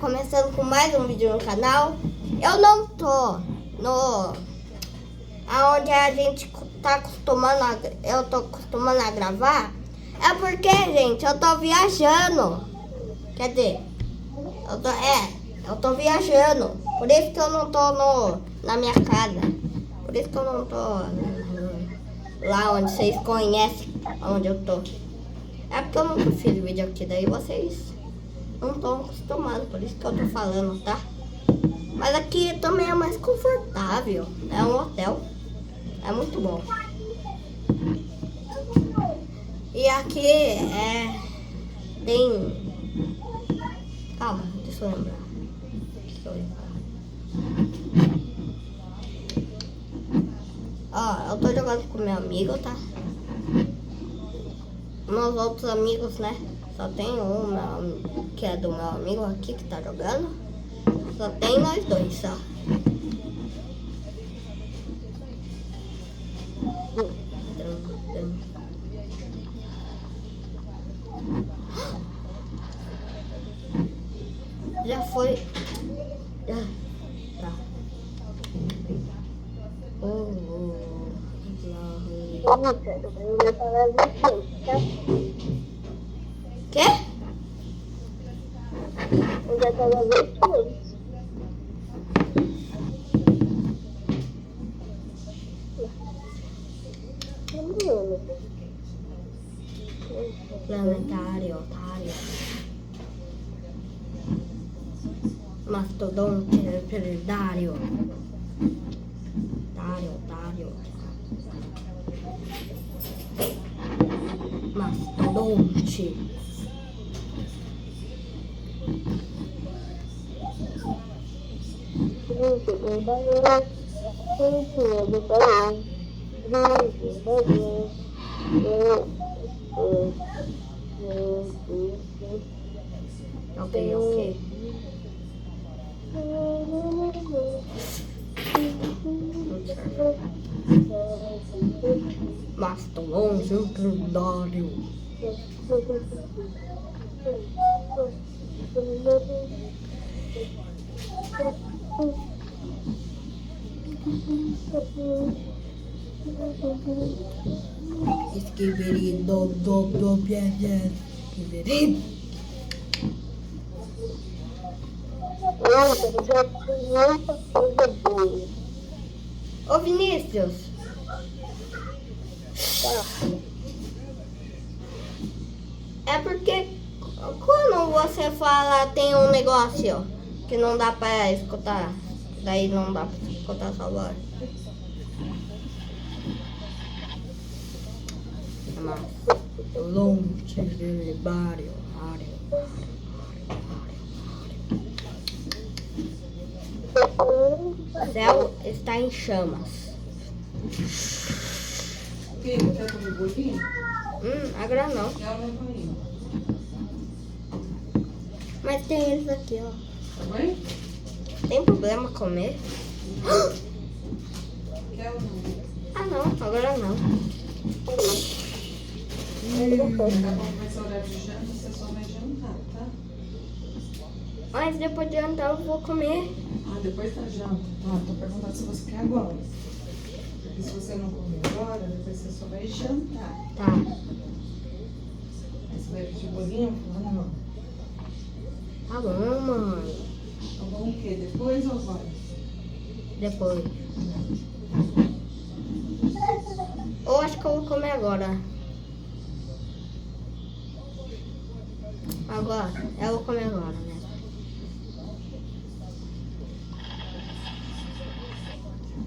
começando com mais um vídeo no canal. Eu não tô no aonde a gente tá acostumando eu tô acostumando a gravar. É porque, gente, eu tô viajando. Quer dizer, eu tô viajando. Por isso que eu não tô na minha casa. Por isso que eu não tô lá onde vocês conhecem onde eu tô. É porque eu nunca fiz vídeo aqui, daí vocês não estão acostumados, por isso que eu tô falando, tá? Mas aqui também é mais confortável, é um hotel, é muito bom. E aqui tem... Calma, deixa eu lembrar. Ó, eu tô jogando com meu amigo, tá? Meus outros amigos, né? Só tem um que é do meu amigo aqui que tá jogando. Só tem nós dois, só. Já foi. Já. Tá. Quê? Eu já tava vestido. Planetário, otário. Mastodonte, predário. Otário. Mastodonte. Ok. Mastodonte, predário. Esquiverido, esquiverido. Ô Vinícius, é porque quando você fala tem um negócio que não dá pra escutar, daí não dá pra escutar sua voz. Longe, verbário, o céu está em chamas. Quer comer bolinho? Agora não. Quer um bolinho? Mas tem eles aqui, ó. Tá bem? Tem problema comer? Quer ou não? Ah não, agora não. Tá bom, mas horário de janta, você só vai jantar, tá? Mas depois de jantar eu vou comer. Ah, depois da janta. Tá, tô perguntando se você quer agora. Porque se você não comer agora, depois você só vai jantar. Tá. Aí você vai pedir bolinho? Ah, não. Tá bom, mãe. Tá bom o quê? Depois ou agora? Depois. Ou acho que eu vou comer agora. Agora, eu vou comer agora, né?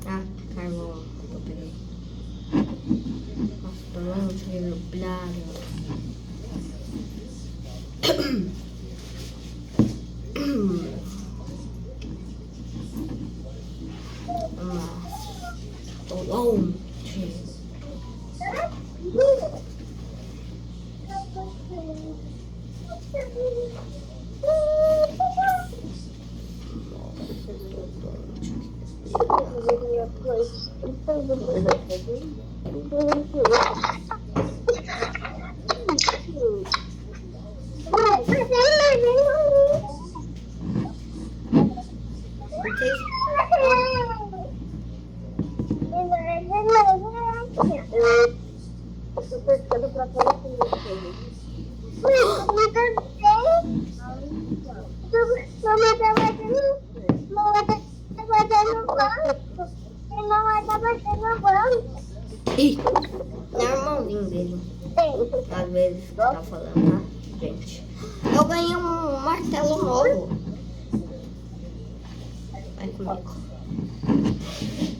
Ah, carvão, eu peguei. Nossa, tô longe, nublado. Tô longe. Mamãe tá batendo. Mamãe tá batendo no banco. E mamãe tá batendo no banco. Ih, não é o irmãozinho dele. Às vezes tá falando, tá? Gente. Eu ganhei um martelo novo. Vai comigo.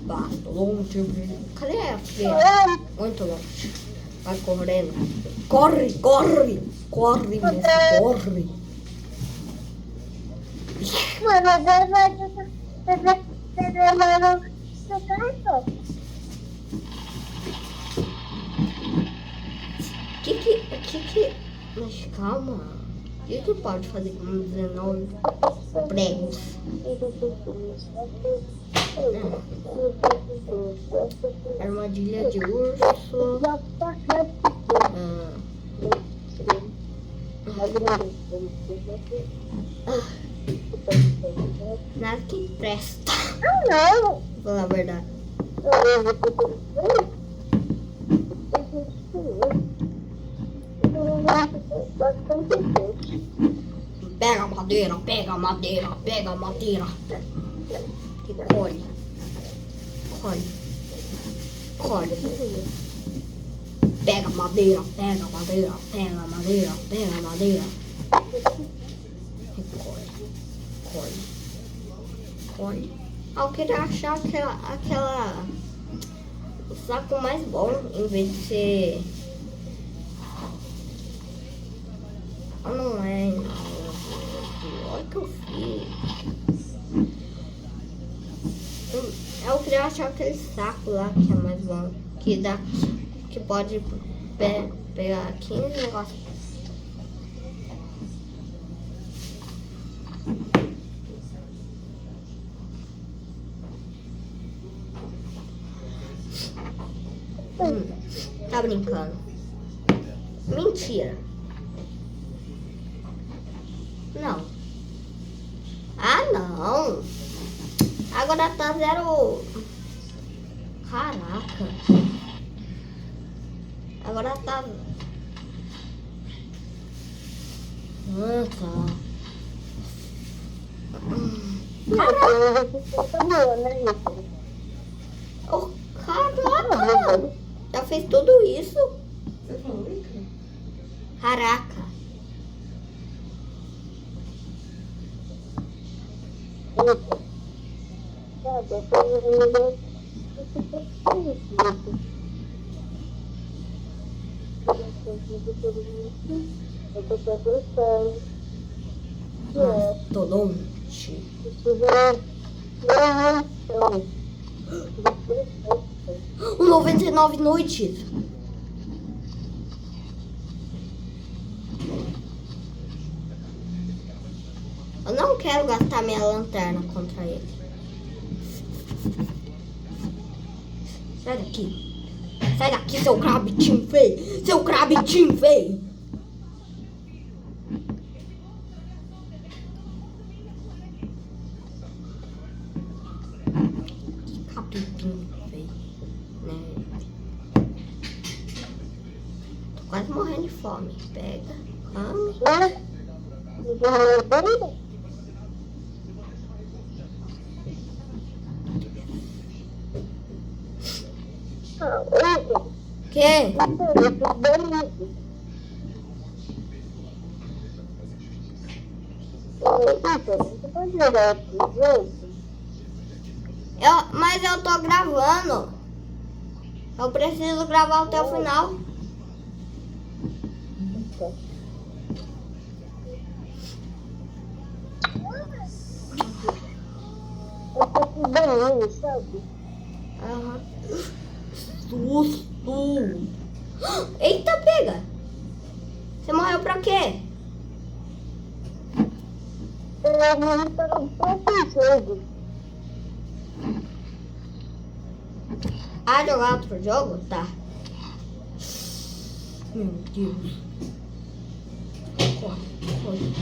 Basta, longe. Cadê a filha? Muito longe. Vai correndo. Corre, corre. Corre, Messi, corre. Mamãe vai. Que... Mas calma. O que pode fazer com 19 pregos? Armadilha de urso. Nada que presta. Não. Vou falar a verdade. Pega a madeira, pega a madeira, pega a madeira. E colhe. Colhe. Colhe. Pega a madeira, pega a madeira, pega a madeira, pega a madeira. E colhe. Colhe. Colhe. Eu queria achar aquela o saco mais bom em vez de ser. Não é, olha o que eu fiz. Eu queria achar aquele saco lá que é mais bom. Que pode pegar 15 negócios. Tá brincando. Mentira. Não. Ah, não. Agora tá 0. Caraca. Agora tá. Ah, tá. Oh, caraca. Já fez tudo isso? Você falou, Ica? Caraca. Tô longe. O 99 noites. Eu não quero gastar minha lanterna contra ele. Sai daqui. Sai daqui, seu crabitinho feio. Seu crabitinho feio. Crabitinho feio. Né? Tô quase morrendo de fome. Pega, come. Que? Mas eu tô gravando. Eu preciso gravar até o final. Aham. Susto. Eita, pega. Você morreu pra quê? Ah, jogar outro jogo? Tá. Meu Deus. Corre, corre.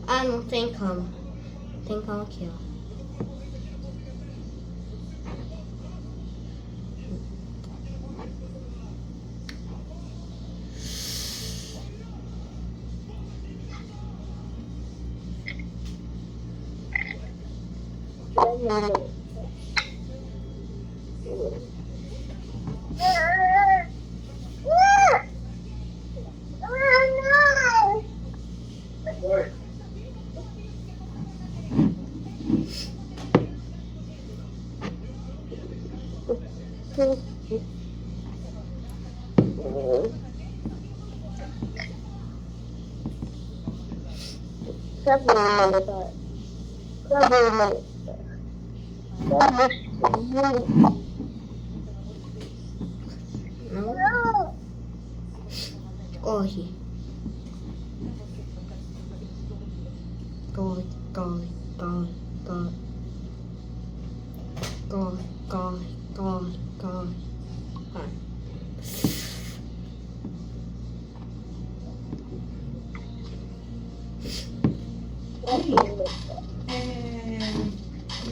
Ah, não tem cama. Tem cama aqui, ó. Não. Corre. Corre, corre, corre, corre. Corre, corre, corre, corre. Vai.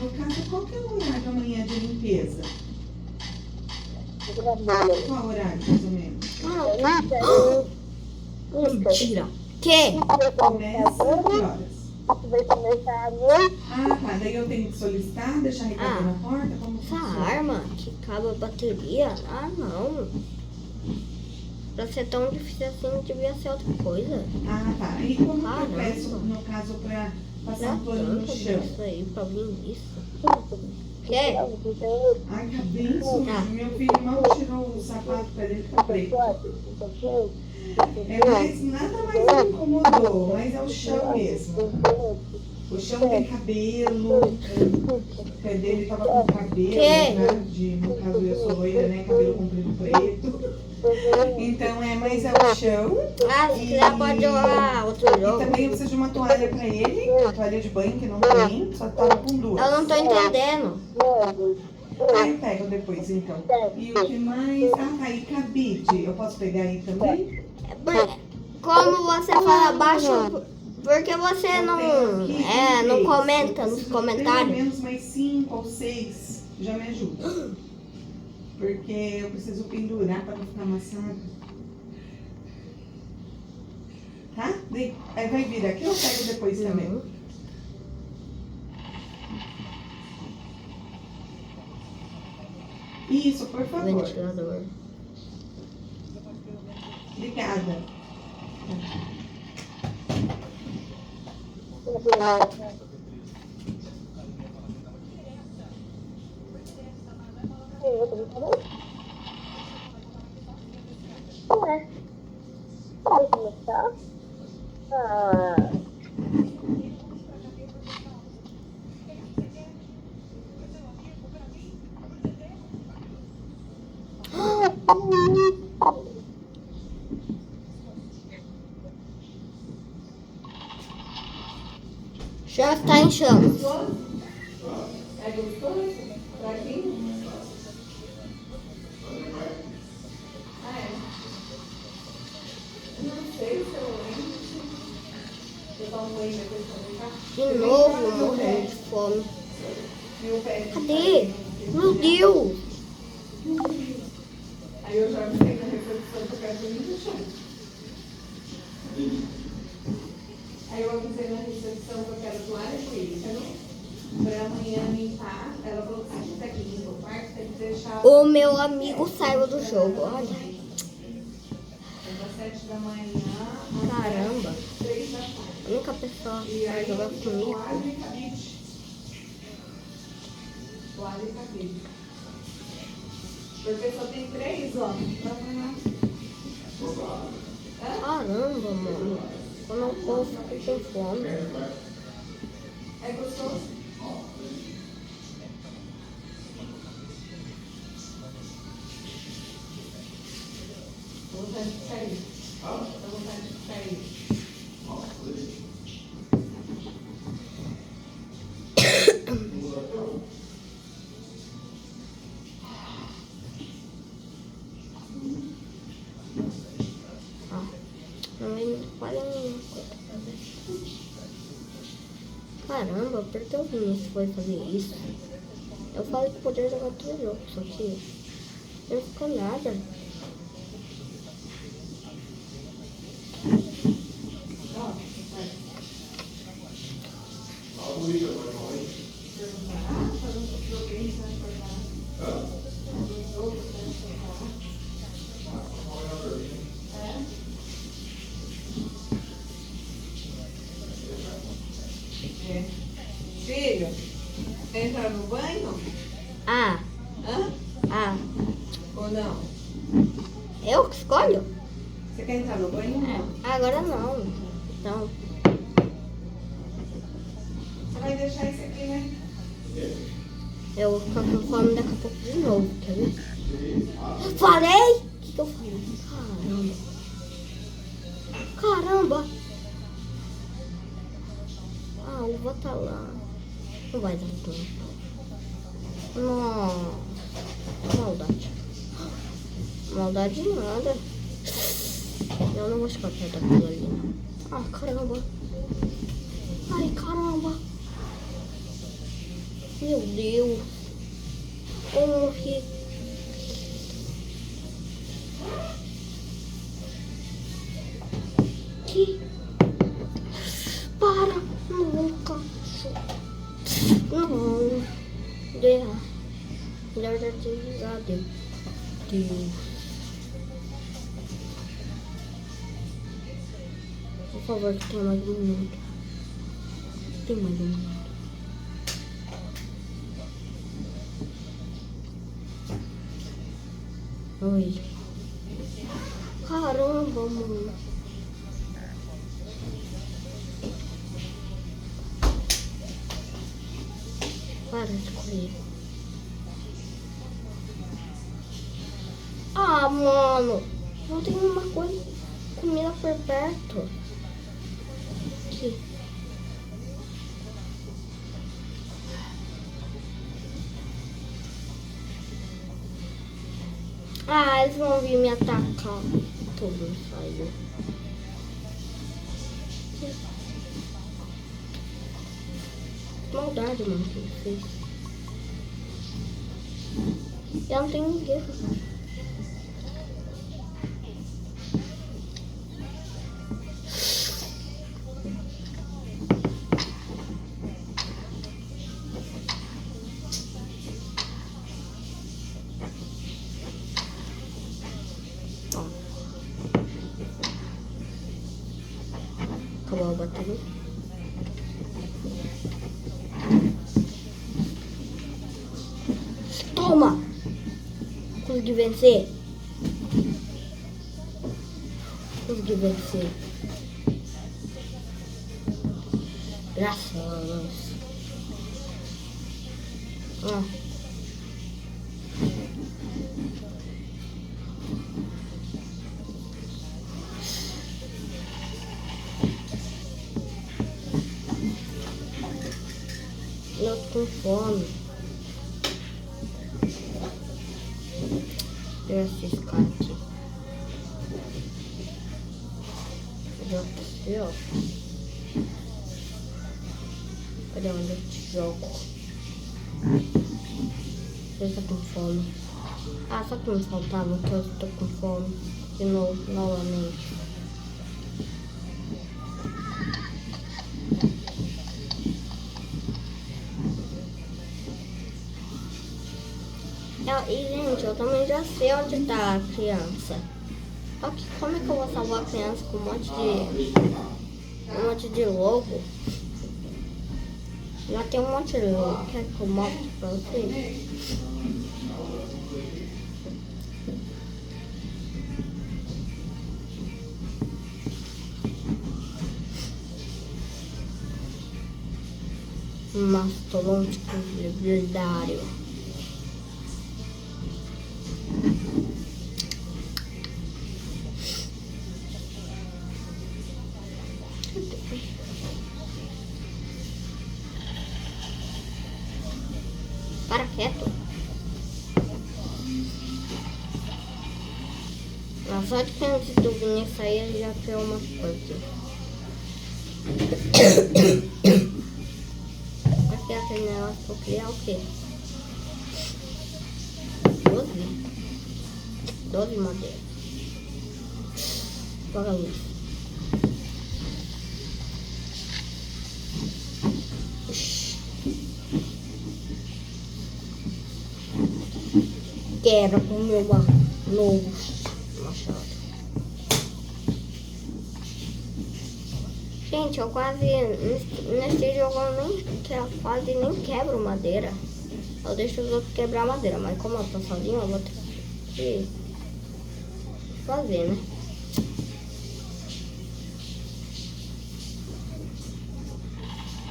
No caso, qual que é o horário amanhã de limpeza? Qual horário, mais ou menos? Mentira. Que? Começa que horas? Vai começar à noite. Ah, tá. Daí eu tenho que solicitar, deixar recado na porta? Como Essa funciona? arma que acaba a bateria? Ah, não. Pra ser tão difícil assim, devia ser outra coisa. Ah, tá. E como que eu Caramba. peço, no caso, pra passar Pra um pano no tanto chão? disso aí, pra vir isso. Que? Ai, que benção. Ah. Meu filho mal tirou o sapato pra dentro do preto. É mais, nada mais me incomodou, mas é o chão mesmo. O chão tem cabelo, o pé dele tava com cabelo, Que? né? No caso eu sou loira, né? Cabelo comprido preto. Então mas é o chão. Ah, se quiser pode jogar outro E jogo. também eu preciso de uma toalha pra ele, toalha de banho que não tem, só tava com duas. Eu não tô entendendo. Aí eu pego depois então. E o que mais? Ah, tá, e cabide. Eu posso pegar aí também? Como você fala baixo, porque você não comenta nos Pelo comentários. menos mais 5 ou 6 já me ajuda. Porque eu preciso pendurar para não ficar amassado. Tá? Aí vai vir aqui ou eu pego depois também? Isso, por favor. Ventilador. Obrigada. Vai começar? Ah. Já está em chamas. É gostoso? Fraquinho? Ah, é? Eu não sei se eu lembro. Eu dou um banho depois também, tá? De novo morrendo de fome. Meu pé. Cadê? Meu Deus! Aí eu já sei na reprodução que eu quero dormir no chão. Aí eu avisei na recepção que eu quero toalha pêssego pra amanhã limpar. Ela falou que se tiver que limpar o quarto, tem que deixar O meu amigo saiu do jogo, olha. das 7 da manhã Caramba. às 3 da tarde. A única pessoa que E vai aí jogar comigo. toalha e cabide. Toalha e cabide. Porque só tem 3, ó. Caramba, mano. Quando eu corro, fico com fome. É gostoso? Tô com vontade de sair. Tô com vontade de sair. Não vem quase nenhuma coisa pra ver. Caramba, por que o Vinícius foi fazer isso? Eu falei que poderia jogar outro jogo, só que não ficou nada. Filho, entra no banho? Ah, Hã? Ou não? eu que escolho? Você quer entrar no banho ou não? Agora não. Então, Você vai deixar isso aqui, né? eu vou ficar com fome daqui a pouco de novo, quer ver? Falei? O que eu falei? Caramba! Ah, a uva tá lá. Não vai dar tempo. Não. Maldade. Maldade nada. Eu não vou ficar perto daquilo ali, não. Ah, caramba. Ai, caramba. Meu Deus. Eu morri. Que? Para. Nunca. Não. Deus. Por favor, que tenha mais um minuto. Tem mais um minuto. Oi. Caramba, mano. Para de correr. Ah, mano. Não tem uma coisa. Comida por perto. Aqui. Ah, eles vão vir me atacar. Tudo saiu. Maldade, mano, que ele fez. Eu não tenho ninguém. Acabou a bateria. Toma! Consegui vencer. Consegui vencer. Graças a Deus. Ah. Eu tô com fome. Pegar esses caras aqui. Joga aqui, ó. Cadê onde eu te jogo? Você tá com fome? Ah, só que me faltava que eu tô com fome. De novo, novamente. E, gente, eu também já sei onde tá a criança. Só que como é que eu vou salvar a criança com um monte de lobo? Já tem um monte de lobo. Quer que eu mostre pra vocês? Mastodôntico lendário. Para quieto. Mas só de que antes do Vinícius sair, ele já criou uma coisa. elas vão criar o quê? 12 madeiras. Bora a luz. Quero com o meu novo machado. Gente, eu quase nesse jogo eu quase nem quebro madeira. Eu deixo os outros quebrar madeira, mas como eu tô sozinho, eu vou ter que fazer, né?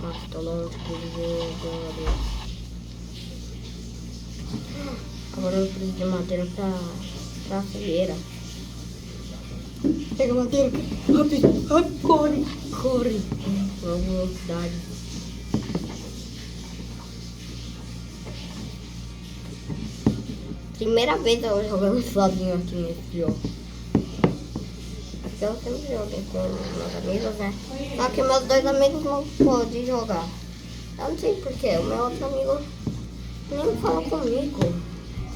Nossa, tô longe do jogo. Agora eu preciso de madeira pra fogueira. Pega a madeira, rápido, rápido, corre. Uma velocidade. Primeira vez eu jogando sozinho aqui nesse jogo. Porque eu sempre jogo com meus amigos, né? Só que meus dois amigos não podem jogar. Eu não sei porquê, o meu outro amigo nem fala comigo.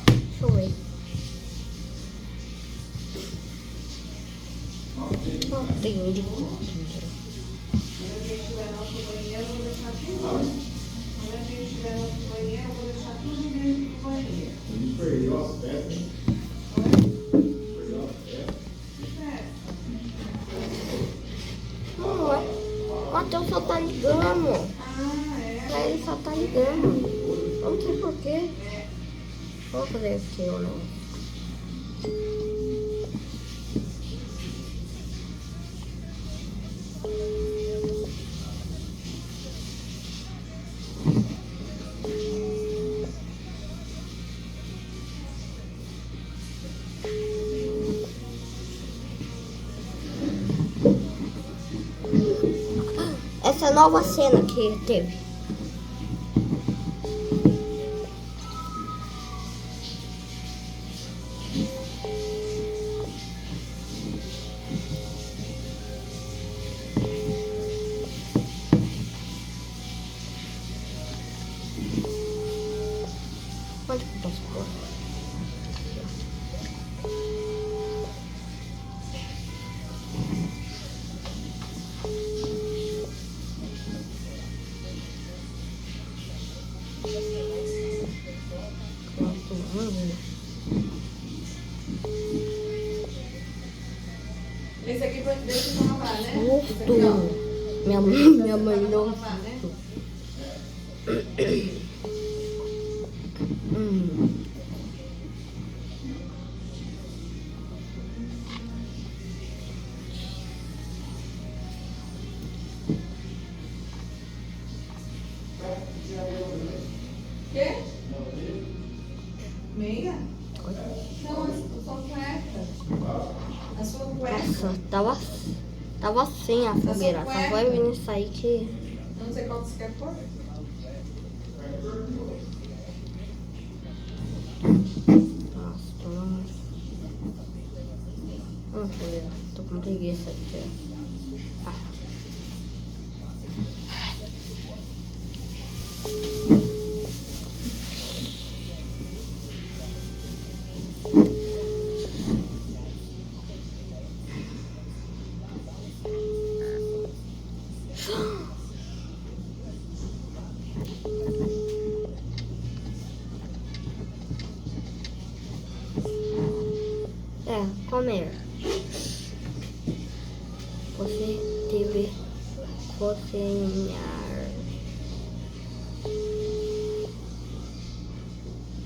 Deixa eu ver. Não tem onde. Quando a gente estiver no nosso banheiro, eu vou deixar tudo. Quando a gente estiver no nosso banheiro, eu vou deixar tudo dentro do banheiro. Perdeu as peças, hein? Perdeu as peças. Não é. O Matheus só tá ligando. Ele só tá ligando. Eu não sei porquê. Vou fazer aqui ou não. Essa nova cena que teve. Onde que eu posso pôr? Esse aqui foi deixa eu lavar, né? Esse aqui, ó. Susto! Minha mãe não. Lavar, né? Quê? Meia? Não, a sua cueca. A sua cueca. Nossa, tava sem a fogueira. Só vai vir isso aí que. Não sei qual que você quer pôr. Nossa, tô com preguiça aqui. Ah. Comer. Você deve cozinhar.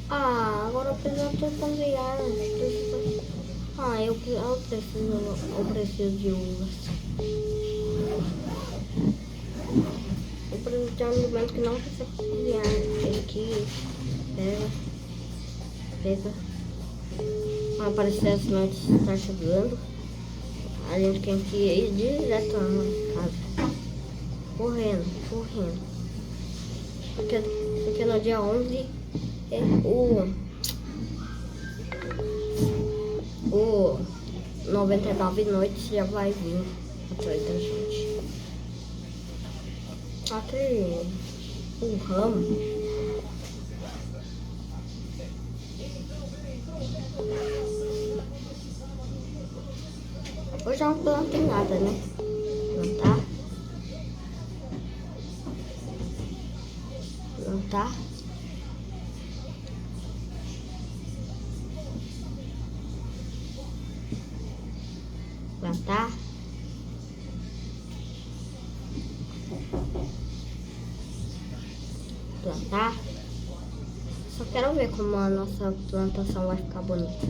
Agora eu preciso cozinhar. Eu preciso de uvas. Eu preciso de um alimento que não precisa cozinhar. Esse aqui, pega. Vai aparecer as noites está chegando. A gente tem que ir direto na casa. Correndo. Porque no dia 11 o 99 noites já vai vir atrás da gente. Aquele o ramo. já não plantei nada, né? Plantar. Plantar. Plantar. Plantar. Só quero ver como a nossa plantação vai ficar bonita.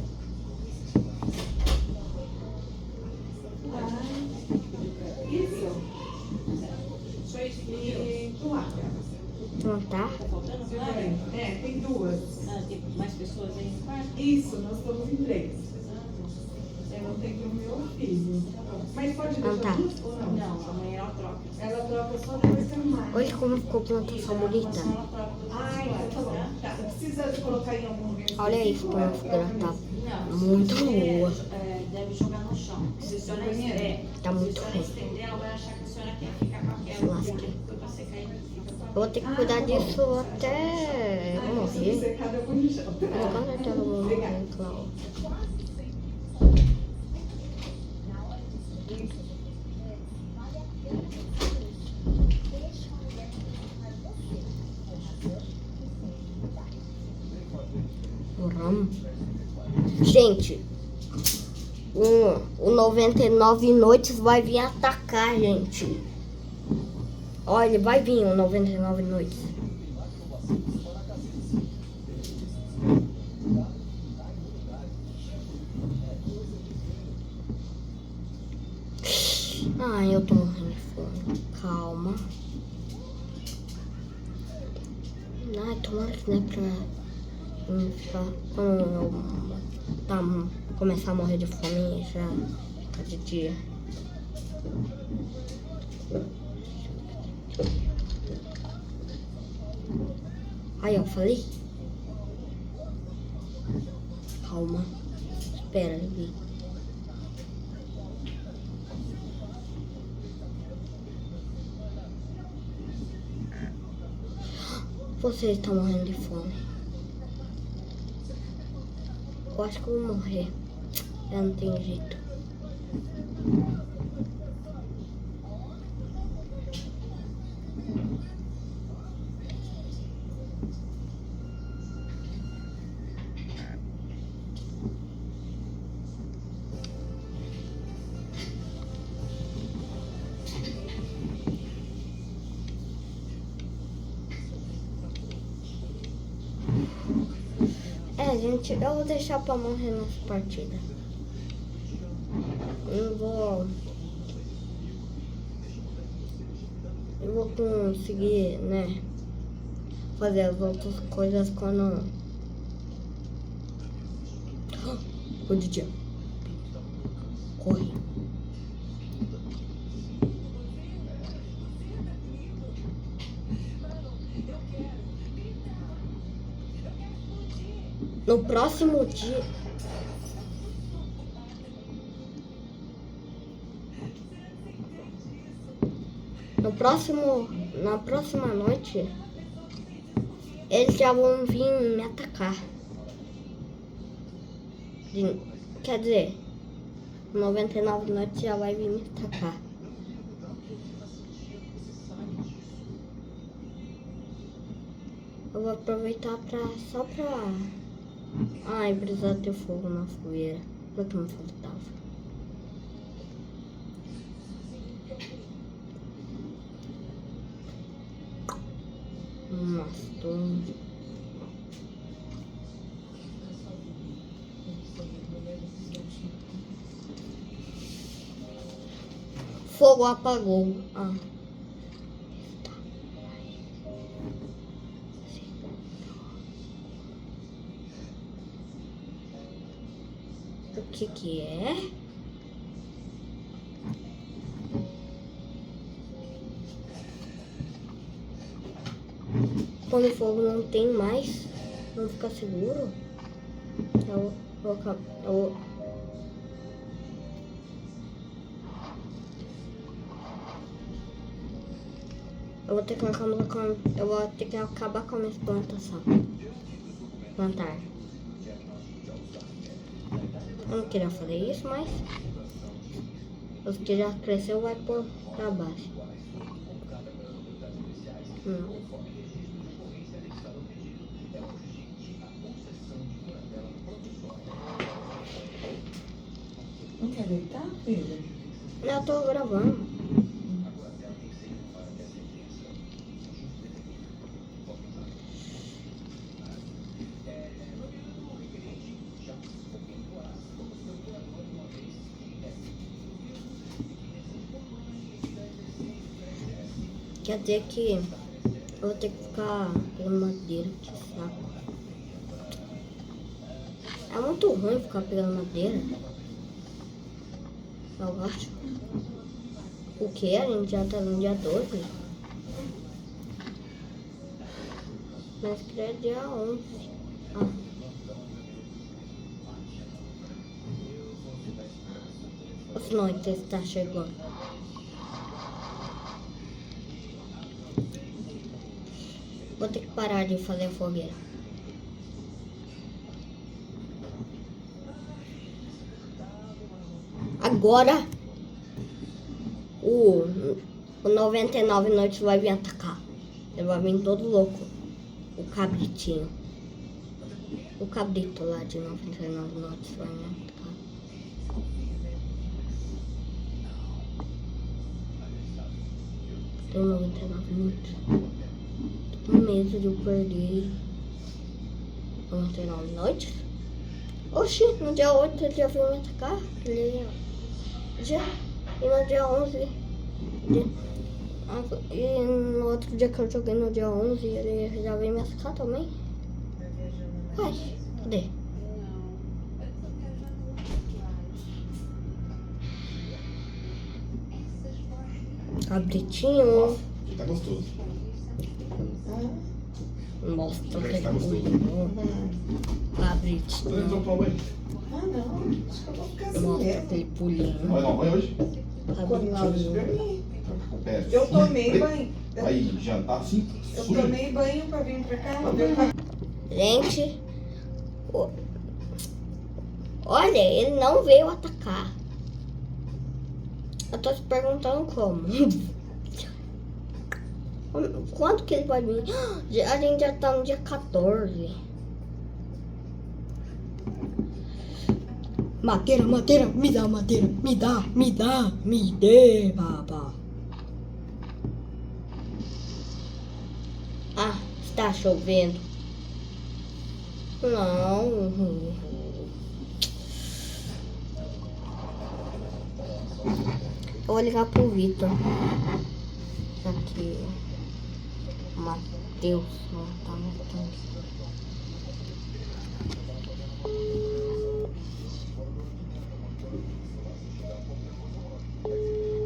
Isso. E pro lado. Plantar. É, tem duas. Tem mais pessoas aí no quarto? Isso, nós estamos em 3. Eu não tenho o meu filho. Mas pode Não tá. deixar duas ou não? Não, amanhã ela troca. Ela troca só depois que arrumar. Olha como ficou a plantação bonita. Ela troca todas as Ah, então tá bom. toalhas, Tá. Precisa de colocar em algum lugar? Olha isso como a figura tá Não, muito se você, boa. deve jogar no chão. Se a senhora Tá muito se a senhora ruim. estender, ela vai achar que a senhora quer ficar com Se aquela. lasca. Depois você cair, fica com Eu vou ter que cuidar disso até eu morrer. Secada eu vou no chão. Mas com certeza eu vou morrer, claro. Gente, o 99 noites vai vir atacar, gente. Olha, vai vir o 99 noites. Ai, eu tô morrendo de fome. Calma. Ai, tomara que não é pra ficar. Quando eu começar a morrer de fome, já tá de dia. Aí, eu falei. Calma. Espera, Libi. Você está morrendo de fome. Eu acho que eu vou morrer. Já não tem jeito. Gente, eu vou deixar pra morrer nessa partida. Eu vou conseguir, né, fazer as outras coisas quando... O dia. Corre. No próximo dia... Na próxima noite, eles já vão vir me atacar. Quer dizer, 99 noites já vai vir me atacar. Eu vou aproveitar só pra... Ai, precisava ter fogo na fogueira. Pra que não faltava. Nossa, fogo apagou. Ah. O que é? Quando o fogo não tem mais, não fica seguro. Eu vou ter que acabar com a minha plantação. Plantar. Eu não queria fazer isso, mas Os que já cresceu vai pôr pra baixo. Não quer deitar, filha? Eu tô gravando. Quer dizer que eu vou ter que ficar pegando madeira, que saco. É muito ruim ficar pegando madeira. Eu acho. O que? A gente já tá no dia 12. Mas que é dia 11. As noites está chegando. Vou ter que parar de fazer a fogueira. Agora o 99 noites vai vir atacar. Ele vai vir todo louco. O cabritinho. O cabrito lá de 99 noites vai me atacar. Tem 99 noites. Tô com medo de eu perder 99 noites. Oxi, no dia 8 ele já veio me atacar. E no dia 11. E no outro dia que eu joguei no dia 11, ele já veio me atacar também. Uai, cadê? Cabritinho. Aqui tá gostoso. Mostra Parece que tá gostoso. Cabritinho. Você não toma banho? Ah, não. Acho que eu vou ficar assim Mostra mesmo. aquele pulinho. Vai tomar banho hoje? Cabritinho. É, Eu tomei banho. Vai jantar assim? Eu sujo? tomei banho pra vir pra cá. Não deu pra... Gente, olha, ele não veio atacar. Eu tô se perguntando como. Quando que ele vai vir? A gente já tá no dia 14. Madeira, madeira, me dá madeira, me dê, baba. Ah, está chovendo. Não. Eu vou ligar pro Vitor. Aqui. Matheus não tá no tanque.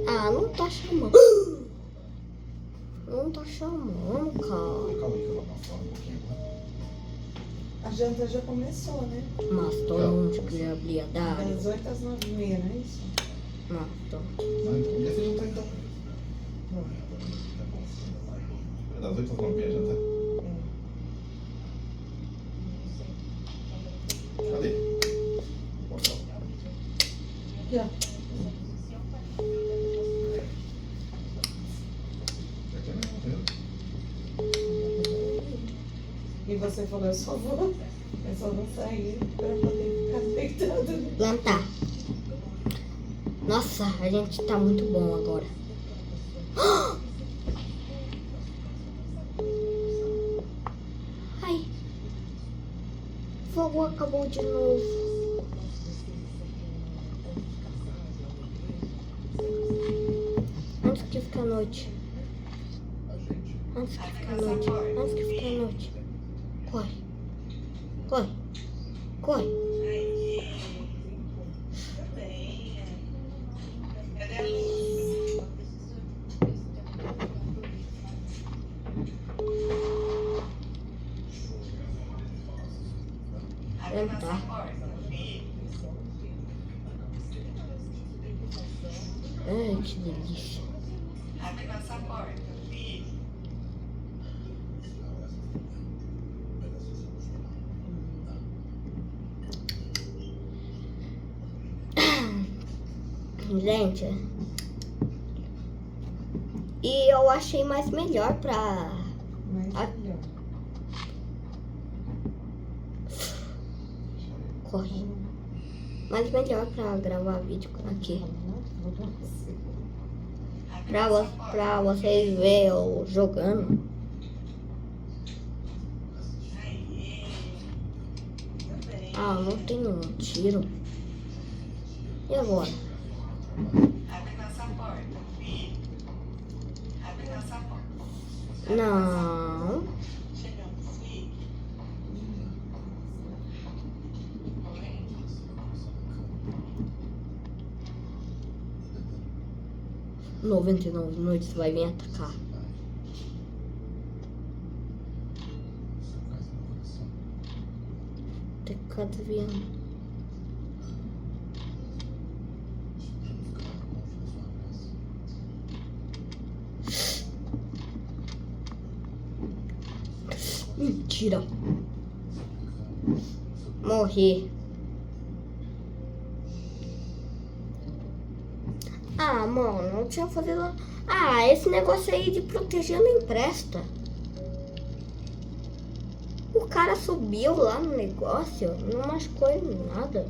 Ah, não tá chamando. Não tá chamando, cara. Calma aí que eu vou passar um pouquinho. A janta já começou, né? Mas tô onde que ele abria da área. Das 8 às 9h30, não é isso? Não, tô. Não, então, e essa jantar então? É das 8 às 9h30 jantar? Cadê? Aqui, ó. E você falou, eu só vou sair pra poder ficar deitado. Plantar. Nossa, a gente tá muito bom agora. Ai. Fogo acabou de novo. Antes que fique a noite. Antes que fique a noite. Antes que fique a noite. Corre. Corre. Corre. Plantar. Ai, que delícia. gente. E eu achei mais melhor pra... Corre. Mais melhor pra gravar vídeo aqui. Pra vocês verem eu jogando. Ah, não tem um tiro. E agora? Abre nossa porta, filho. Abre nossa porta. Não. Chegamos, filho. 99 noites vai me atacar. Tem que ficar desviando. Mentira. Morri. Ah, mano, não tinha fazido... Ah, esse negócio aí de proteger não empresta. O cara subiu lá no negócio, não machucou ele nada.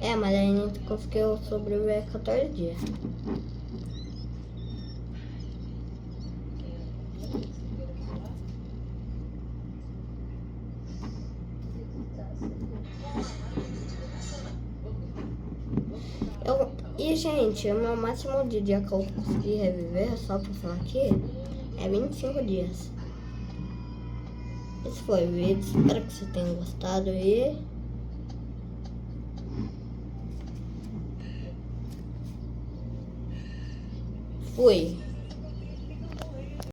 É, mas aí não conseguiu sobreviver 14 dias. E, gente, o meu máximo de dia que eu consegui reviver, só pra falar aqui, é 25 dias. Esse foi o vídeo, espero que você tenha gostado e... Fui!